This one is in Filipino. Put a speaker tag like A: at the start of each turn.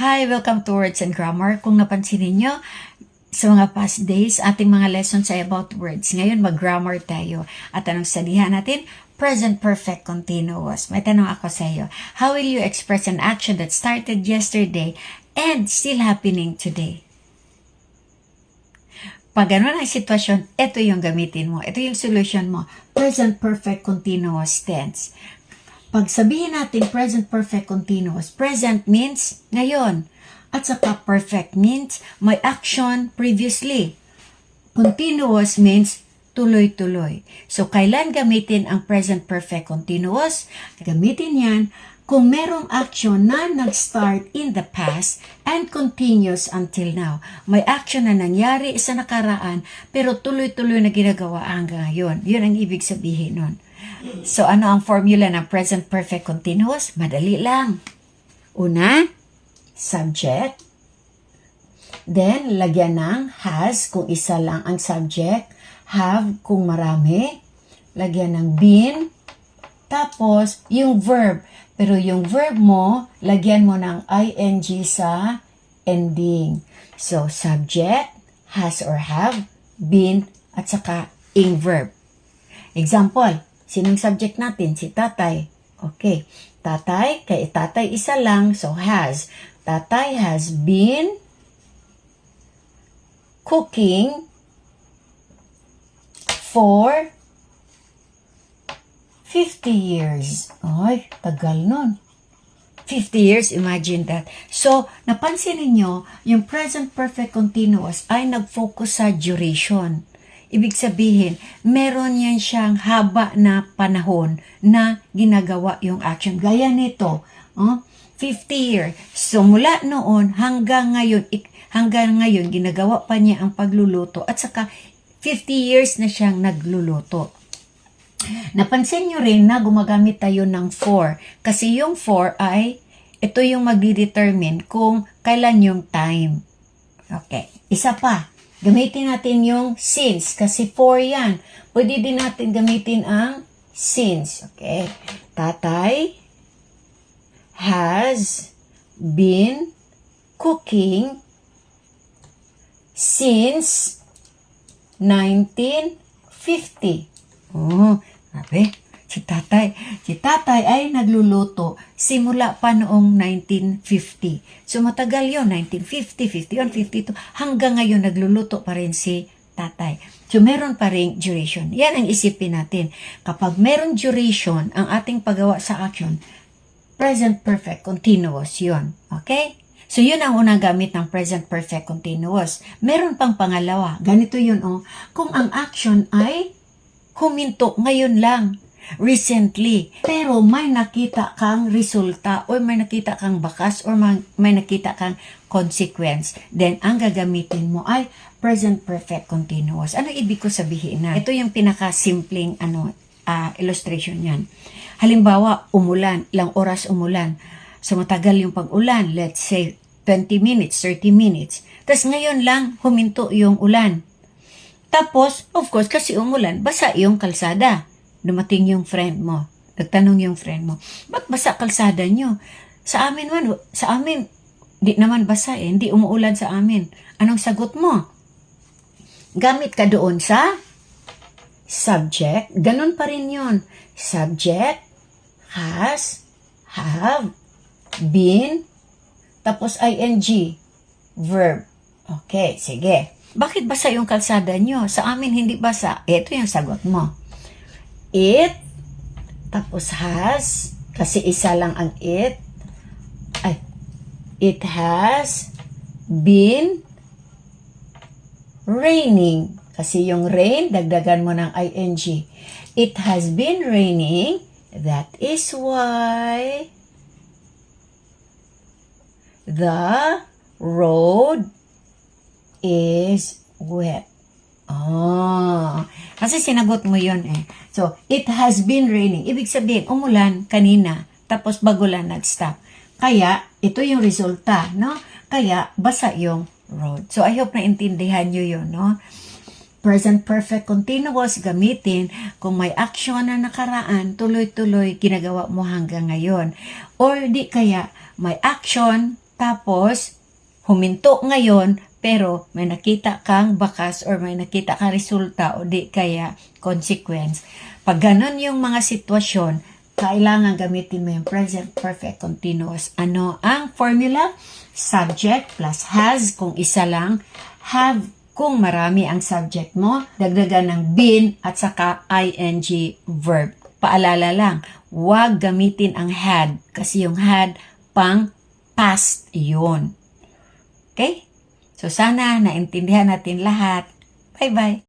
A: Hi! Welcome to Words and Grammar. Kung napansin niyo sa mga past days, ating mga lessons ay about words. Ngayon, mag-grammar tayo. At anong salihan natin? Present perfect continuous. May tanong ako sa iyo. How will you express an action that started yesterday and still happening today? Pag gano'n ang sitwasyon, ito yung gamitin mo. Ito yung solution mo. Present perfect continuous tense. Pag sabihin natin present perfect continuous, present means ngayon. At saka perfect means may action previously. Continuous means tuloy-tuloy. So, kailan gamitin ang present perfect continuous? Gamitin yan kung merong action na nag-start in the past and continues until now. May action na nangyari sa nakaraan pero tuloy-tuloy na ginagawa hanggang ngayon. Yun ang ibig sabihin nun. So, ano ang formula ng present perfect continuous? Madali lang. Una, subject. Then, lagyan ng has kung isa lang ang subject. Have kung marami. Lagyan ng been. Tapos, yung verb. Pero yung verb mo, lagyan mo ng ing sa ending. So, subject, has or have, been, at saka ing verb. Example, sinong subject natin? Si tatay. Okay. Tatay, kay tatay isa lang, so has. Tatay has been cooking for 50 years. Ay, tagal nun. 50 years, imagine that. So, napansin niyo yung present perfect continuous ay nag-focus sa duration. Ibig sabihin, meron yan siyang haba na panahon na ginagawa yung action. Gaya nito, 50 years. So, mula noon hanggang ngayon, ginagawa pa niya ang pagluluto at saka 50 years na siyang nagluluto. Napansin nyo rin na gumagamit tayo ng for. Kasi yung for ay, ito yung magdidetermine kung kailan yung time. Okay. Isa pa. Gamitin natin yung since kasi for yan. Pwede din natin gamitin ang since. Okay. Tatay has been cooking since 1950. Oh, sabi, si tatay ay nagluluto simula pa noong 1950. So matagal yon, 1950, 51, 52, hanggang ngayon nagluluto pa rin si tatay. So meron pa rin duration. Yan ang isipin natin. Kapag meron duration ang ating paggawa sa action, present perfect continuous yon. Okay? So yun ang unang gamit ng present perfect continuous. Meron pang pangalawa. Ganito yun kung ang action ay huminto ngayon lang, recently. Pero may nakita kang resulta or may nakita kang bakas or may nakita kang consequence. Then, ang gagamitin mo ay present perfect continuous. Ano ibig ko sabihin na? Ito yung pinaka-simpleng illustration yan. Halimbawa, umulan, ilang oras umulan. So, matagal yung pag-ulan. Let's say, 20 minutes, 30 minutes. Tapos ngayon lang, huminto yung ulan. Tapos, of course, kasi umulan, basa yung kalsada. Dumating yung friend mo. Nagtanong yung friend mo, ba't basa kalsada nyo? Sa amin, di naman basa eh. Hindi umuulan sa amin. Anong sagot mo? Gamit ka doon sa subject. Ganun pa rin yun. Subject, has, have, been, tapos ing, verb. Okay, sige. Bakit basa yung kalsada nyo? Sa amin hindi basa. Ito yung sagot mo. It, tapos has, kasi isa lang ang it. It has been raining. Kasi yung rain, dagdagan mo ng ing. It has been raining. That is why the road is wet. Kasi sinagot mo yun eh. So, it has been raining. Ibig sabihin, umulan kanina, tapos bago lang nag-stop. Kaya, ito yung resulta, no? Kaya, basa yung road. So, I hope na intindihan nyo yun, no? Present perfect continuous gamitin kung may action na nakaraan, tuloy-tuloy ginagawa mo hanggang ngayon. Or di kaya, may action Tapos, huminto ngayon, pero may nakita kang bakas or may nakita kang resulta o di kaya consequence. Pag ganun yung mga sitwasyon, kailangan gamitin mo yung present perfect continuous. Ano ang formula? Subject plus has kung isa lang, have kung marami ang subject mo, dagdagan ng been at saka ing verb. Paalala lang, huwag gamitin ang had kasi yung had pang past yun. Okay? So sana naintindihan natin lahat. Bye-bye!